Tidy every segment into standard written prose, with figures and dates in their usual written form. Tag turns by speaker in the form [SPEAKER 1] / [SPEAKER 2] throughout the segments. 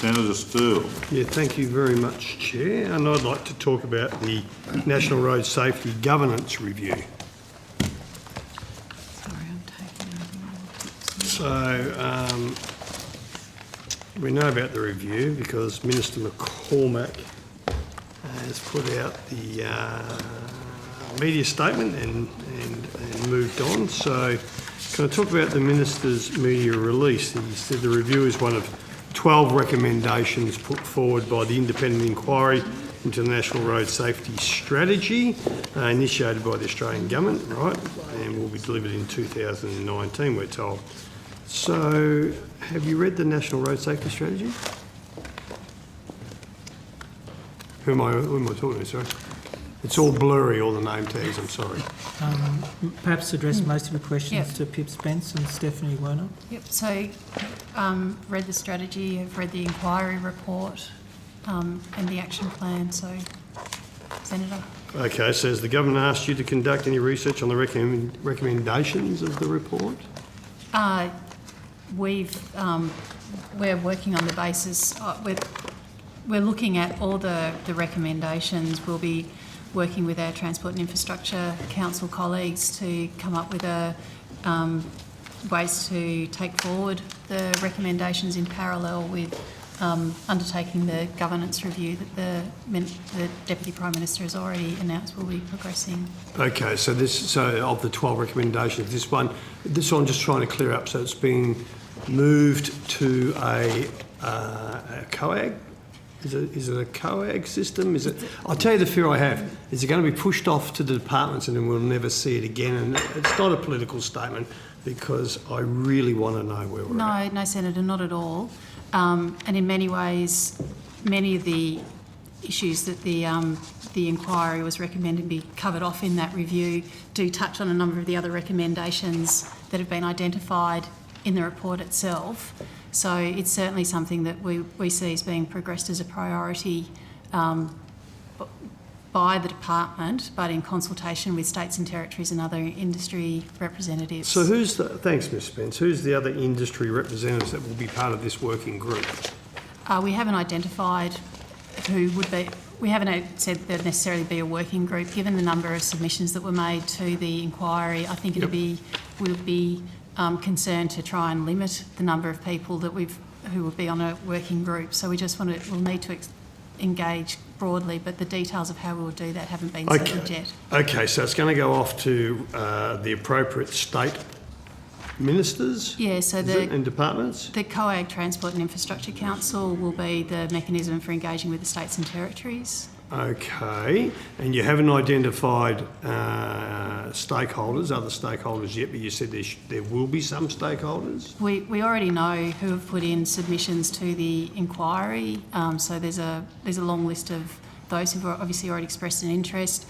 [SPEAKER 1] Senator Steele.
[SPEAKER 2] Yeah, thank you very much, Chair. And I'd like to talk about the National Road Safety Governance Review.
[SPEAKER 3] Sorry, I'm taking everything.
[SPEAKER 2] So, we know about the review because Minister McCormack has put out the media statement and moved on. So, can I talk about the Minister's media release? He said the review is one of 12 recommendations put forward by the independent inquiry into the National Road Safety Strategy, initiated by the Australian Government, right, and will be delivered in 2019, we're told. So, have you read the National Road Safety Strategy? Who am I talking to, sorry? It's all blurry, all the name tags, I'm sorry.
[SPEAKER 4] Perhaps address most of your questions to Pip Spence and Stephanie Werner.
[SPEAKER 3] Yep, so read the strategy, have read the inquiry report and the action plan, so Senator.
[SPEAKER 2] Okay, so has the Government asked you to conduct any research on the recommendations of the report?
[SPEAKER 3] We're working on the basis, we're looking at all the recommendations. We'll be working with our Transport and Infrastructure Council colleagues to come up with ways to take forward the recommendations in parallel with undertaking the governance review that the Deputy Prime Minister has already announced will be progressing. Okay,
[SPEAKER 2] so of the 12 recommendations, this one I'm just trying to clear up. So it's being moved to a COAG. Is it a COAG system? I'll tell you the fear I have. Is it going to be pushed off to the departments and then we'll never see it again? And it's not a political statement because I really want to know where we're at.
[SPEAKER 3] No, Senator, not at all. And in many ways, many of the issues that the inquiry was recommended be covered off in that review do touch on a number of the other recommendations that have been identified in the report itself. So it's certainly something that we see as being progressed as a priority by the department, but in consultation with states and territories and other industry representatives.
[SPEAKER 2] So thanks Ms Spence, who's the other industry representatives that will be part of this working group?
[SPEAKER 3] We haven't identified who would be, we haven't said there'd necessarily be a working group. Given the number of submissions that were made to the inquiry, I think we'll be concerned to try and limit the number of people that who will be on a working group. So we'll need to engage broadly, but the details of how we will do that haven't been settled yet. Okay,
[SPEAKER 2] so it's going to go off to the appropriate state ministers and departments?
[SPEAKER 3] The COAG Transport and Infrastructure Council will be the mechanism for engaging with the states and territories.
[SPEAKER 2] Okay, and you haven't identified other stakeholders yet, but you said there will be some stakeholders?
[SPEAKER 3] We already know who have put in submissions to the inquiry, so there's a long list of those who've obviously already expressed an interest.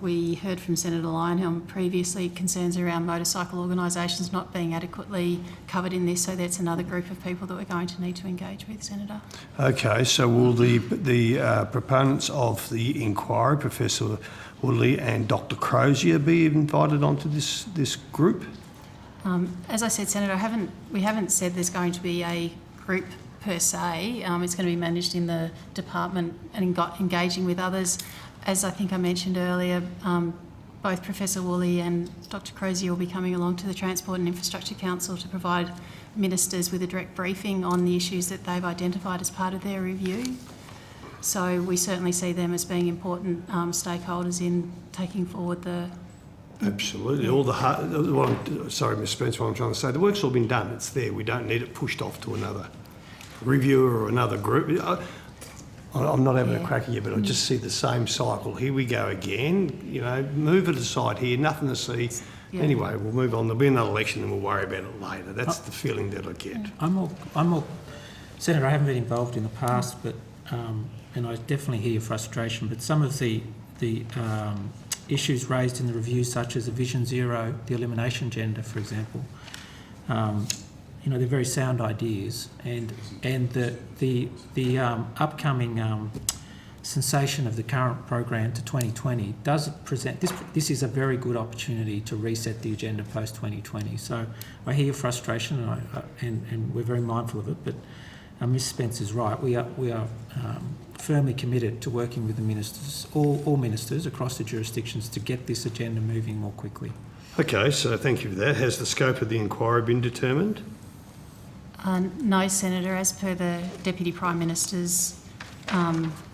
[SPEAKER 3] We heard from Senator Lionhelm previously concerns around motorcycle organisations not being adequately covered in this, so that's another group of people that we're going to need to engage with, Senator.
[SPEAKER 2] Okay, so will the proponents of the inquiry, Professor Woodley and Dr Crozier, be invited onto this group?
[SPEAKER 3] As I said, Senator, we haven't said there's going to be a group per se. It's going to be managed in the department and engaging with others. As I think I mentioned earlier, both Professor Woolley and Dr Crozier will be coming along to the Transport and Infrastructure Council to provide ministers with a direct briefing on the issues that they've identified as part of their review. So we certainly see them as being important stakeholders in taking forward the...
[SPEAKER 2] Absolutely. Sorry, Ms Spence, what I'm trying to say, the work's all been done. It's there. We don't need it pushed off to another reviewer or another group. I'm not having a crack at you, but I just see the same cycle. Here we go again. Move it aside here, nothing to see. Yeah. Anyway, we'll move on. There'll be another election and we'll worry about it later. That's the feeling that I get.
[SPEAKER 4] I'm more, Senator, I haven't been involved in the past, but and I definitely hear your frustration, but some of the issues raised in the review, such as the Vision Zero, the elimination agenda, for example, they're very sound ideas, and the upcoming cessation of the current program to 2020 does present this is a very good opportunity to reset the agenda post 2020. So I hear your frustration, and we're very mindful of it, but Ms Spence is right. We are firmly committed to working with the ministers, all ministers across the jurisdictions, to get this agenda moving more quickly.
[SPEAKER 2] Okay, so thank you for that. Has the scope of the inquiry been determined?
[SPEAKER 3] No, Senator. As per the Deputy Prime Minister's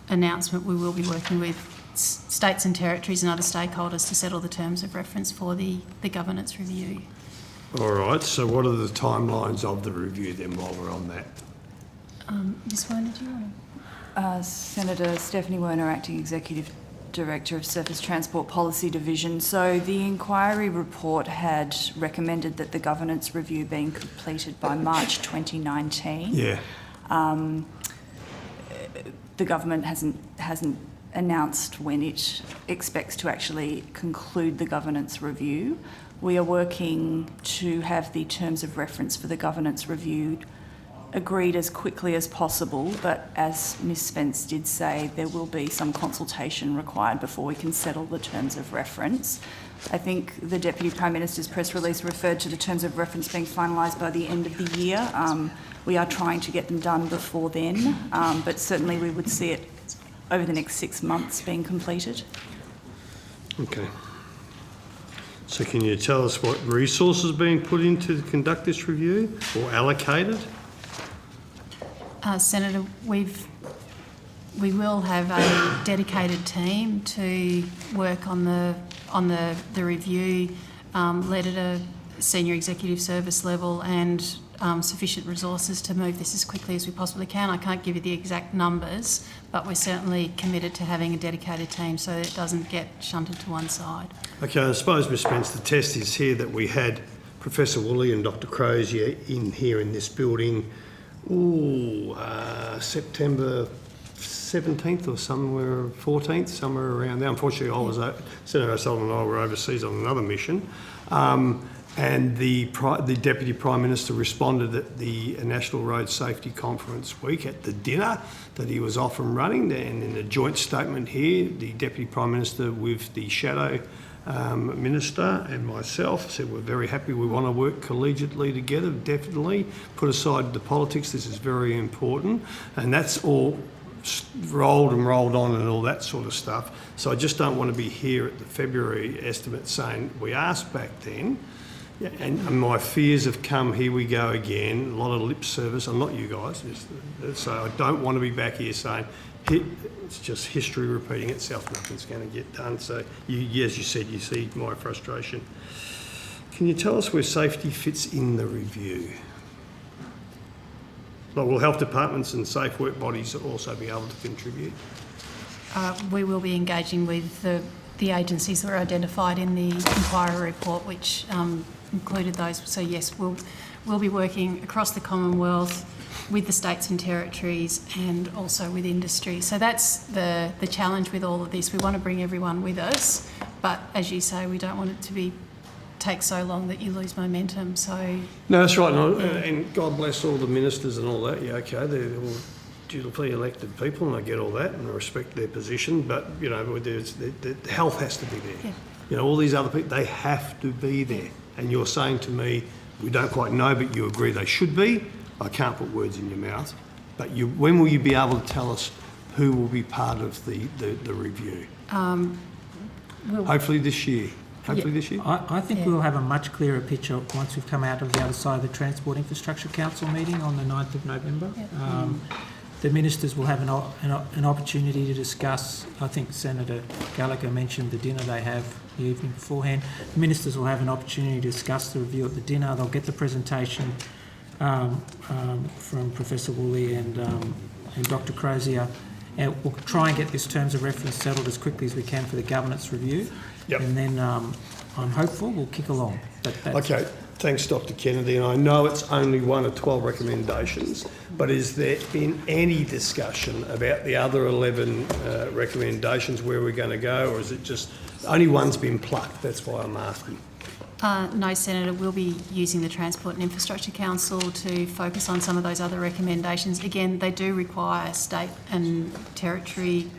[SPEAKER 3] announcement, we will be working with states and territories and other stakeholders to settle the terms of reference for the governance review.
[SPEAKER 2] All right, so what are the timelines of the review then while we're on that?
[SPEAKER 3] Ms Werner, do you want to?
[SPEAKER 1] Senator Stephanie Werner, Acting Executive Director of Surface Transport Policy Division. So the inquiry report had recommended that the governance review being completed by March 2019.
[SPEAKER 2] Yeah.
[SPEAKER 1] The government hasn't announced when it expects to actually conclude the governance review. We are working to have the terms of reference for the governance review agreed as quickly as possible, but as Ms Spence did say, there will be some consultation required before we can settle the terms of reference. I think the Deputy Prime Minister's press release referred to the terms of reference being finalised by the end of the year. We are trying to get them done before then, but certainly we would see it over the next 6 months being completed.
[SPEAKER 2] Okay. So can you tell us what resources are being put in to conduct this review or allocated?
[SPEAKER 3] Senator, we will have a dedicated team to work on the review, led at a senior executive service level, and sufficient resources to move this as quickly as we possibly can. I can't give you the exact numbers, but we're certainly committed to having a dedicated team so that it doesn't get shunted to one side. Okay,
[SPEAKER 2] I suppose, Ms Spence, the test is here that we had Professor Woolley and Dr Crozier in here in this building, September 17th or somewhere, 14th, somewhere around there. Unfortunately, Senator O'Sullivan and I were overseas on another mission. And the Deputy Prime Minister responded at the National Road Safety Conference week at the dinner that he was off and running. And in a joint statement here, the Deputy Prime Minister with the Shadow Minister and myself said we're very happy, we want to work collegiately together, definitely. Put aside the politics, this is very important. And that's all rolled on and all that sort of stuff. So I just don't want to be here at the February estimate saying we asked back then. Yeah, and my fears have come, here we go again, a lot of lip service. I'm not you guys, so I don't want to be back here saying it's just history repeating itself, nothing's going to get done. So, as you said, you see my frustration. Can you tell us where safety fits in the review? Like, will health departments and safe work bodies also be able to contribute?
[SPEAKER 3] We will be engaging with the agencies that were identified in the inquiry report, which included those. So yes, we'll be working across the Commonwealth with the states and territories and also with industry. So that's the challenge with all of this. We want to bring everyone with us, but as you say, we don't want it to take so long that you lose momentum. So
[SPEAKER 2] no, that's right, and God bless all the ministers and all that. Yeah, okay, they're all dutifully elected people, and I get all that, and I respect their position. But you know, the health has to be there. Yeah. You know, all these other people, they have to be there. And you're saying to me, we don't quite know, but you agree they should be. I can't put words in your mouth, but when will you be able to tell us who will be part of the review? Hopefully this year. This year?
[SPEAKER 4] I think we'll have a much clearer picture once we've come out of the other side of the Transport Infrastructure Council meeting on the 9th of November. Yeah. The ministers will have an opportunity to discuss. I think Senator Gallagher mentioned the dinner they have the evening beforehand. The ministers will have an opportunity to discuss the review at the dinner. They'll get the presentation from Professor Woolley and Dr Crozier. And we'll try and get this terms of reference settled as quickly as we can for the governance review.
[SPEAKER 2] Yep.
[SPEAKER 4] And then I'm hopeful we'll kick along.
[SPEAKER 2] Okay, thanks Dr Kennedy. And I know it's only one of 12 recommendations, but has there been any discussion about the other 11 recommendations, where we're going to go, or is it just only one's been plucked? That's why I'm asking.
[SPEAKER 3] No, Senator, we'll be using the Transport and Infrastructure Council to focus on some of those other recommendations. Again, they do require state and territory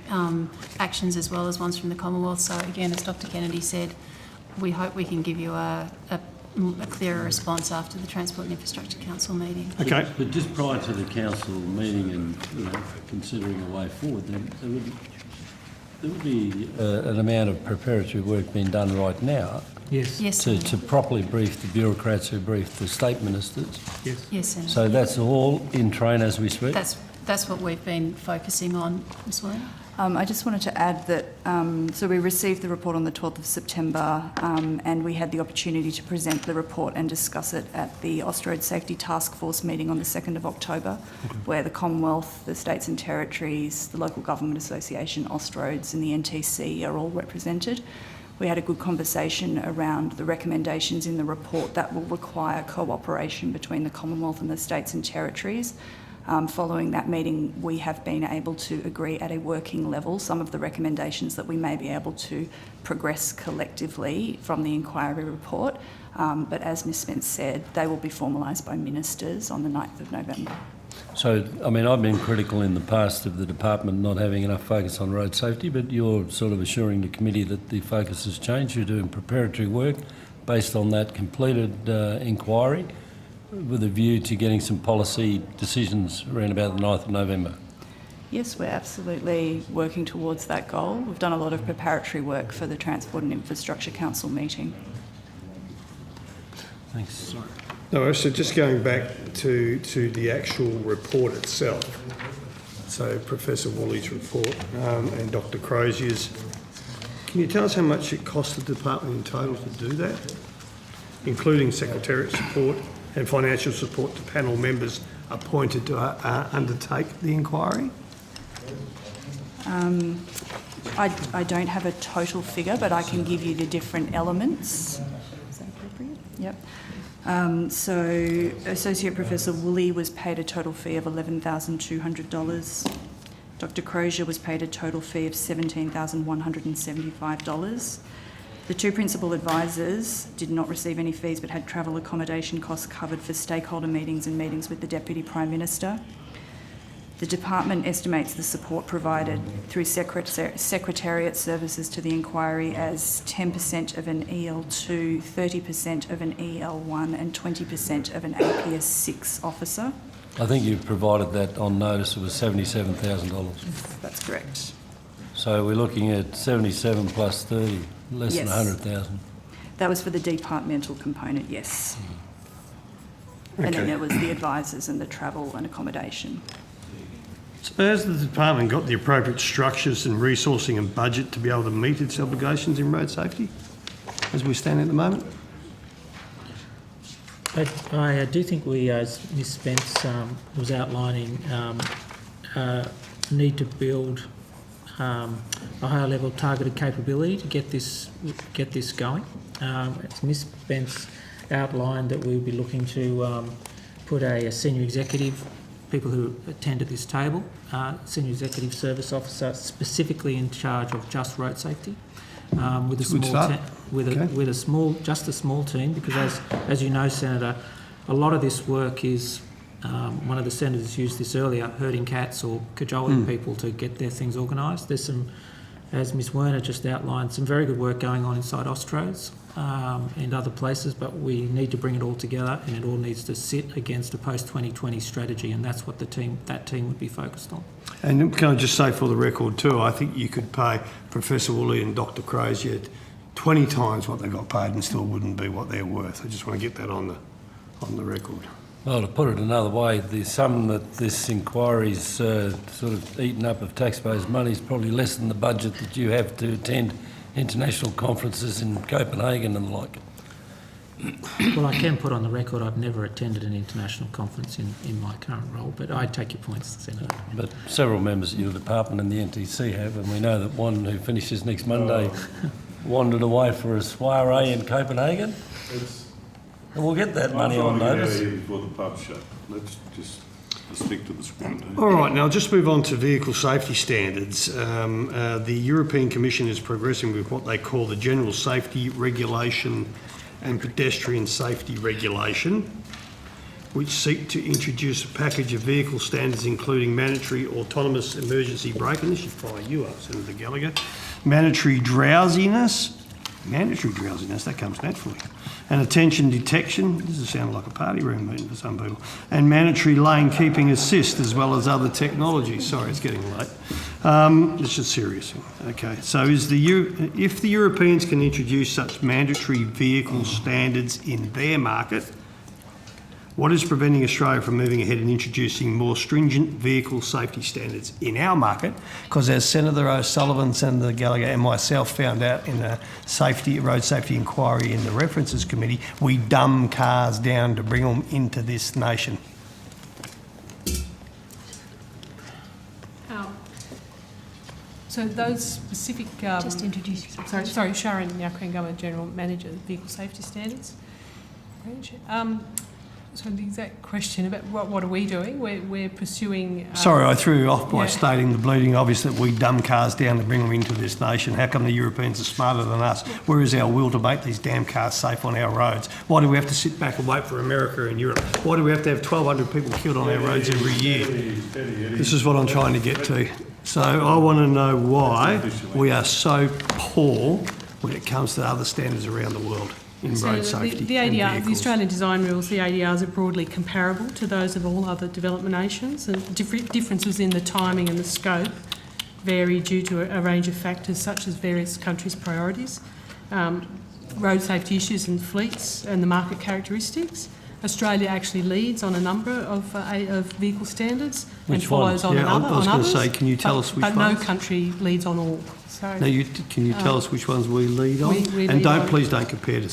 [SPEAKER 3] actions as well as ones from the Commonwealth. So again, as Dr Kennedy said, we hope we can give you a a clearer response after the Transport and Infrastructure Council meeting.
[SPEAKER 2] Okay.
[SPEAKER 5] But just prior to the council meeting and, considering a way forward, then there would be an amount of preparatory work being done right now
[SPEAKER 4] Yes.
[SPEAKER 3] Yes,
[SPEAKER 5] to
[SPEAKER 3] Senator.
[SPEAKER 5] properly brief the bureaucrats who brief the state ministers.
[SPEAKER 4] Yes.
[SPEAKER 3] Yes, Senator.
[SPEAKER 5] So that's all in train as we speak?
[SPEAKER 3] That's what we've been focusing on, Ms. Werner.
[SPEAKER 1] I just wanted to add that, so we received the report on the 12th of September and we had the opportunity to present the report and discuss it at the Austroad Safety Task Force meeting on the 2nd of October, where the Commonwealth, the States and Territories, the Local Government Association, Austroads and the NTC are all represented. We had a good conversation around the recommendations in the report that will require cooperation between the Commonwealth and the States and Territories. Following that meeting, we have been able to agree at a working level some of the recommendations that we may be able to progress collectively from the inquiry report. But as Ms Spence said, they will be formalised by ministers on the 9th of November.
[SPEAKER 5] So, I mean, I've been critical in the past of the department not having enough focus on road safety, but you're sort of assuring the committee that the focus has changed. You're doing preparatory work based on that completed inquiry, with a view to getting some policy decisions around about the 9th of November.
[SPEAKER 1] Yes, we're absolutely working towards that goal. We've done a lot of preparatory work for the Transport and Infrastructure Council meeting.
[SPEAKER 5] Thanks.
[SPEAKER 2] No, so just going back to the actual report itself. So Professor Woolley's report and Dr Crozier's. Can you tell us how much it cost the department in total to do that, including secretariat support and financial support to panel members appointed to undertake the inquiry?
[SPEAKER 1] I don't have a total figure, but I can give you the different elements. Is that appropriate? Yep. So Associate Professor Woolley was paid a total fee of $11,200. Dr Crozier was paid a total fee of $17,175. The two principal advisors did not receive any fees but had travel accommodation costs covered for stakeholder meetings and meetings with the Deputy Prime Minister. The department estimates the support provided through secretariat services to the inquiry as 10% of an EL2, 30% of an EL1 and 20% of an APS 6 officer.
[SPEAKER 5] I think you provided that on notice. It was $77,000.
[SPEAKER 1] That's correct.
[SPEAKER 5] So we're looking at 77 plus 30, less than
[SPEAKER 1] Yes.
[SPEAKER 5] 100,000.
[SPEAKER 1] That was for the departmental component, yes. And then there was the advisors and the travel and accommodation.
[SPEAKER 2] So has the department got the appropriate structures and resourcing and budget to be able to meet its obligations in road safety as we stand at the moment?
[SPEAKER 4] I do think we, as Ms Spence was outlining, need to build a higher level targeted capability to get this going. As Ms Spence outlined, that we'll be looking to put a senior executive, people who attend at this table, senior executive service officer specifically in charge of just road safety, with a small just a small team, because as you know, Senator, a lot of this work is one of the senators used this earlier, herding cats or cajoling people to get their things organised. There's some, as Ms Werner just outlined, some very good work going on inside Austroads and other places, but we need to bring it all together, and it all needs to sit against a post-2020 strategy, and that's what that team would be focused on.
[SPEAKER 2] And can I just say for the record too, I think you could pay Professor Woolley and Dr Crozier 20 times what they got paid and still wouldn't be what they're worth. I just want to get that on the record.
[SPEAKER 5] Well, to put it another way, the sum that this inquiry's sort of eaten up of taxpayers' money is probably less than the budget that you have to attend international conferences in Copenhagen and the like.
[SPEAKER 4] Well, I can put on the record I've never attended an international conference in my current role, but I take your points, Senator.
[SPEAKER 5] But several members of your department and the NTC have, and we know that one who finishes next Monday wandered away for a soiree in Copenhagen. And we'll get that money on notice.
[SPEAKER 6] Before the pub shut. Let's just stick to the script.
[SPEAKER 2] All right, now just move on to vehicle safety standards. The European Commission is progressing with what they call the General Safety Regulation and Pedestrian Safety Regulation, which seek to introduce a package of vehicle standards including mandatory autonomous emergency braking. This should fire you up, Senator Gallagher. Mandatory drowsiness, that comes naturally. and attention detection. This is sounding like a party room meeting for some people. And mandatory lane keeping assist, as well as other technologies. Sorry, it's getting late. It's just serious. Okay, so if the Europeans can introduce such mandatory vehicle standards in their market, what is preventing Australia from moving ahead and introducing more stringent vehicle safety standards in our market? Because as Senator O'Sullivan, Senator Gallagher and myself found out in a road safety inquiry in the References Committee, we dumb cars down to bring them into this nation.
[SPEAKER 7] So those specific...
[SPEAKER 3] Just introduce yourself.
[SPEAKER 7] Sorry, Sharon Nyakringama, General Manager of Vehicle Safety Standards. So the exact question about what are we doing? We're pursuing...
[SPEAKER 2] Sorry, I threw you off by stating the bleeding obvious that we dumb cars down to bring them into this nation. How come the Europeans are smarter than us? Where is our will to make these damn cars safe on our roads? Why do we have to sit back and wait for America and Europe? Why do we have to have 1,200 people killed on our roads every year? This is what I'm trying to get to. So I want to know why we are so poor when it comes to other standards around the world in road safety.
[SPEAKER 7] The
[SPEAKER 2] and
[SPEAKER 7] ADR, the
[SPEAKER 2] vehicles.
[SPEAKER 7] Australian design rules, the ADRs are broadly comparable to those of all other development nations, and differences in the timing and the scope vary due to a range of factors such as various countries' priorities, road safety issues and fleets, and the market characteristics. Australia actually leads on a number of vehicle standards and follows on
[SPEAKER 2] I was going to say, can you tell us which ones?
[SPEAKER 7] But no country leads on all. So,
[SPEAKER 2] No, can you tell us which ones we lead on?
[SPEAKER 7] we
[SPEAKER 2] And
[SPEAKER 7] lead
[SPEAKER 2] please don't compare to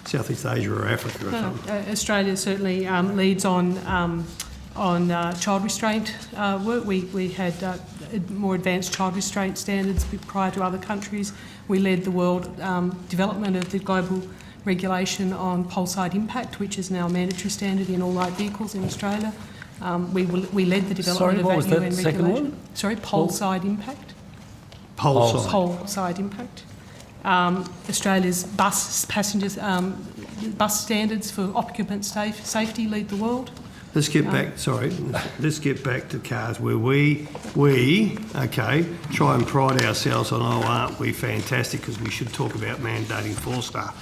[SPEAKER 2] Southeast Asia or Africa or something.
[SPEAKER 7] Australia certainly leads on child restraint work. We had more advanced child restraint standards prior to other countries. We led the world development of the global regulation on pole side impact, which is now a mandatory standard in all light vehicles in Australia. We led the development of that UN
[SPEAKER 5] was that
[SPEAKER 7] regulation.
[SPEAKER 5] second one?
[SPEAKER 7] Sorry, pole side impact.
[SPEAKER 2] Pole side.
[SPEAKER 7] Pole side impact. Australia's bus standards for occupant safety lead the world.
[SPEAKER 2] Let's get back, let's get back to cars where we try and pride ourselves on, aren't we fantastic, because we should talk about mandating 4-star.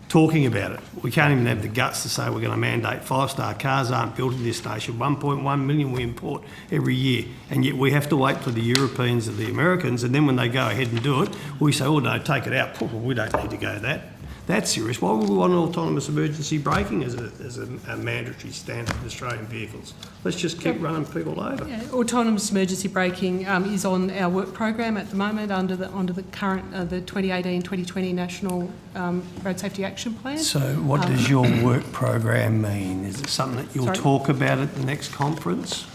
[SPEAKER 2] Talking about it. We can't even have the guts to say we're going to mandate 5-star. Cars aren't built in this nation. 1.1 million we import every year, and yet we have to wait for the Europeans or the Americans, and then when they go ahead and do it, we say, oh no, take it out. Well, we don't need to go that. That's serious. Why would we want autonomous emergency braking as a mandatory standard in Australian vehicles? Let's just keep running people over.
[SPEAKER 7] Yeah, autonomous emergency braking is on our work program at the moment under the current the 2018-2020 National Road Safety Action Plan.
[SPEAKER 2] So what does your work program mean? Is it something that you'll talk about at the next conference?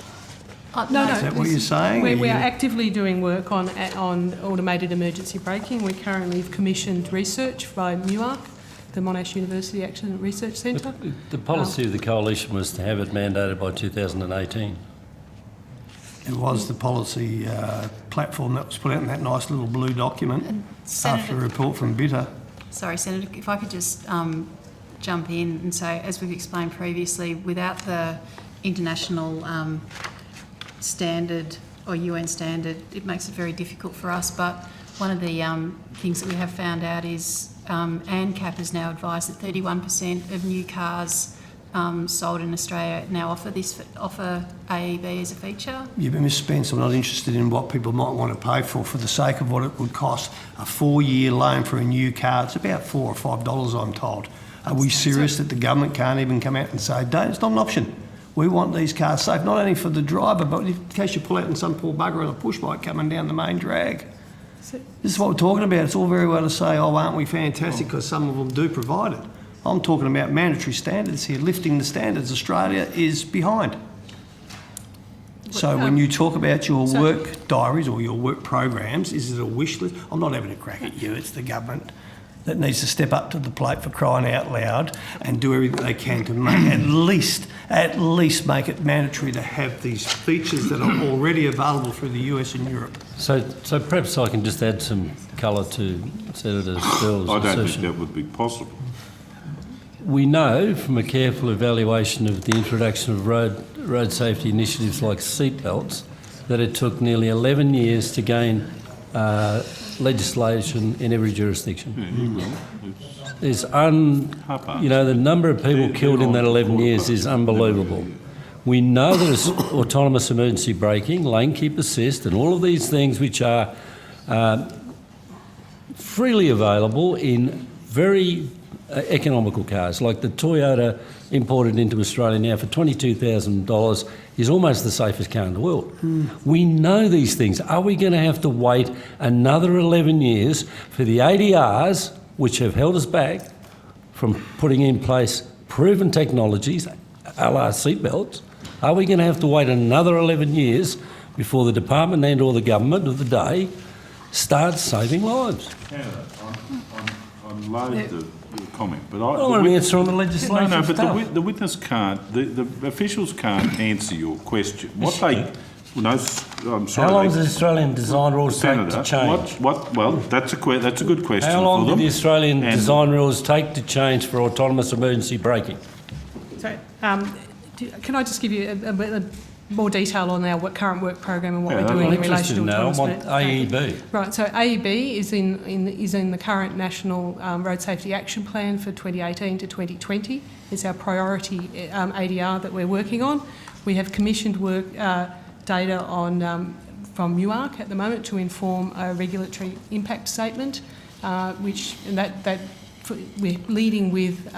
[SPEAKER 7] No.
[SPEAKER 2] Is that what you're saying?
[SPEAKER 7] We are actively doing work on automated emergency braking. We currently have commissioned research by MUARC, the Monash University Action Research Centre.
[SPEAKER 5] The policy of the coalition was to have it mandated by 2018.
[SPEAKER 2] It was the policy platform that was put out in that nice little blue document after a report from Bitter.
[SPEAKER 3] Sorry, Senator, if I could just jump in and say, as we've explained previously, without the international standard or UN standard, it makes it very difficult for us. But one of the things that we have found out is ANCAP has now advised that 31% of new cars sold in Australia now offer AEB as a feature.
[SPEAKER 2] Yeah, but Ms Spence, I'm not interested in what people might want to pay for the sake of what it would cost. A 4-year loan for a new car, it's about $4 or $5, I'm told. Are we serious that the government can't even come out and say, don't, it's not an option? We want these cars safe, not only for the driver, but in case you pull out in some poor bugger on a push bike coming down the main drag. This is what we're talking about. It's all very well to say, oh, aren't we fantastic, because some of them do provide it. I'm talking about mandatory standards here, lifting the standards. Australia is behind. So when you talk about your work diaries or your work programs, is it a wish list? I'm not having a crack at you, it's the government that needs to step up to the plate, for crying out loud, and do everything they can to make at least make it mandatory to have these features that are already available through the US and Europe.
[SPEAKER 5] So perhaps I can just add some colour to Senator Sterl's
[SPEAKER 6] I don't think
[SPEAKER 5] assertion.
[SPEAKER 6] that would be possible.
[SPEAKER 5] We know from a careful evaluation of the introduction of road safety initiatives like seatbelts that it took nearly 11 years to gain legislation in every jurisdiction.
[SPEAKER 6] Yeah, you will.
[SPEAKER 5] is the number of people killed in that 11 years is unbelievable. We know that it's autonomous emergency braking, lane keep assist, and all of these things which are freely available in very economical cars, like the Toyota imported into Australia now for $22,000 is almost the safest car in the world. We know these things. Are we going to have to wait another 11 years for the ADRs, which have held us back from putting in place proven technologies, a la seatbelts? Are we going to have to wait another 11 years before the department and or the government of the day starts saving lives?
[SPEAKER 6] I'm loath to comment, but
[SPEAKER 5] I want an answer on the legislation.
[SPEAKER 6] No, but the witness can't, the officials can't answer your question. What they, no, I'm sorry.
[SPEAKER 5] How long does the Australian design rules take to change?
[SPEAKER 6] Well, that's a good question.
[SPEAKER 5] How long
[SPEAKER 6] for them.
[SPEAKER 5] do the Australian design rules take to change for autonomous emergency braking?
[SPEAKER 7] So, can I just give you a more detail on our current work program and what we're doing in relation to autonomous
[SPEAKER 5] AEB.
[SPEAKER 7] Right, so AEB is in the current National Road Safety Action Plan for 2018 to 2020. It's our priority ADR that we're working on. We have commissioned work data on from UARC at the moment to inform a regulatory impact statement, we're leading with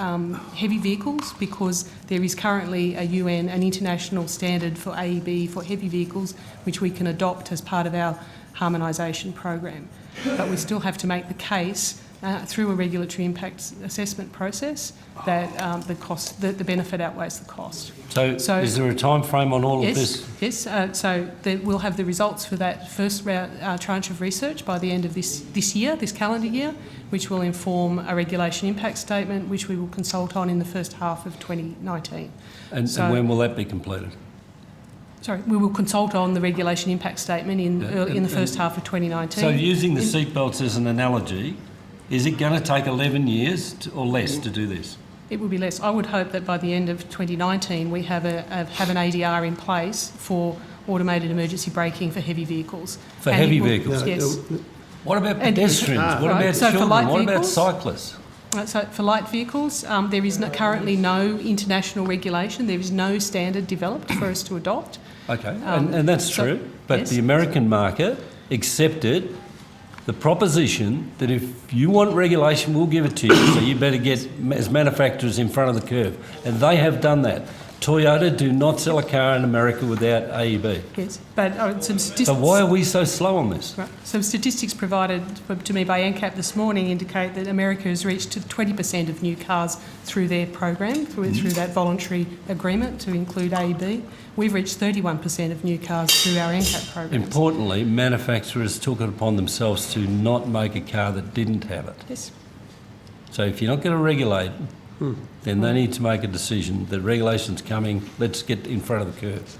[SPEAKER 7] heavy vehicles because there is currently an international standard for AEB for heavy vehicles, which we can adopt as part of our harmonisation program. But we still have to make the case through a regulatory impact assessment process that the benefit outweighs the cost.
[SPEAKER 5] So is there a time frame on all of this?
[SPEAKER 7] Yes, we'll have the results for that first tranche of research by the end of this calendar year, which will inform a regulation impact statement, which we will consult on in the first half of 2019.
[SPEAKER 5] And when will that be completed?
[SPEAKER 7] Sorry, we will consult on the regulation impact statement in the first half of 2019.
[SPEAKER 5] So using the seatbelts as an analogy, is it going to take 11 years or less to do this?
[SPEAKER 7] It will be less. I would hope that by the end of 2019 we have an ADR in place for automated emergency braking for heavy vehicles.
[SPEAKER 5] For heavy vehicles?
[SPEAKER 7] Yes.
[SPEAKER 5] What about pedestrians? What about children? What about cyclists?
[SPEAKER 7] So for light vehicles, there is currently no international regulation. There is no standard developed for us to adopt.
[SPEAKER 5] Okay, and that's true. But the American market accepted the proposition that if you want regulation, we'll give it to you. So you better get, as manufacturers, in front of the curve. And they have done that. Toyota do not sell a car in America without AEB.
[SPEAKER 7] Yes, but some statistics...
[SPEAKER 5] So why are we so slow on this?
[SPEAKER 7] Right. Some statistics provided to me by NCAP this morning indicate that America has reached 20% of new cars through their program, through that voluntary agreement to include AEB. We've reached 31% of new cars through our NCAP program.
[SPEAKER 5] Importantly, manufacturers took it upon themselves to not make a car that didn't have it.
[SPEAKER 7] Yes.
[SPEAKER 5] So if you're not going to regulate, then they need to make a decision that regulation's coming, let's get in front of the curve.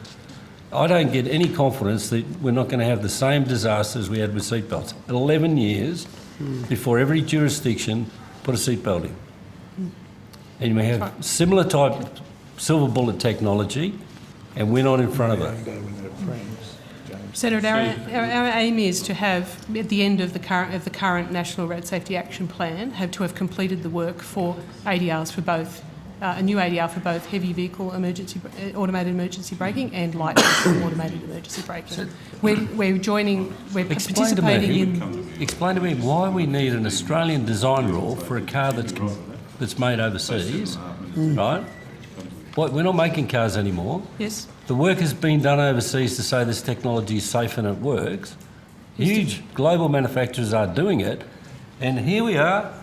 [SPEAKER 5] I don't get any confidence that we're not going to have the same disasters we had with seatbelts. 11 years before every jurisdiction put a seatbelt in. And we have similar type silver bullet technology, and we're not in front of it.
[SPEAKER 7] Senator, our aim is to have, at the end of the current National Road Safety Action Plan, to have completed the work for ADRs for both, a new ADR for both heavy vehicle automated emergency braking and light vehicle automated emergency braking. We're participating in...
[SPEAKER 5] Explain to me why we need an Australian design rule for a car that's made overseas, right? We're not making cars anymore.
[SPEAKER 7] Yes.
[SPEAKER 5] The work has been done overseas to say this technology is safe and it works. Huge global manufacturers are doing it, and here we are,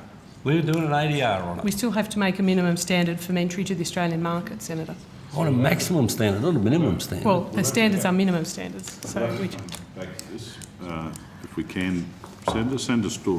[SPEAKER 5] we're doing an ADR on it.
[SPEAKER 7] We still have to make a minimum standard for entry to the Australian market, Senator.
[SPEAKER 5] On a maximum standard, not a minimum standard.
[SPEAKER 7] Well, the standards are minimum standards. So
[SPEAKER 6] back to this, if we can, send us story.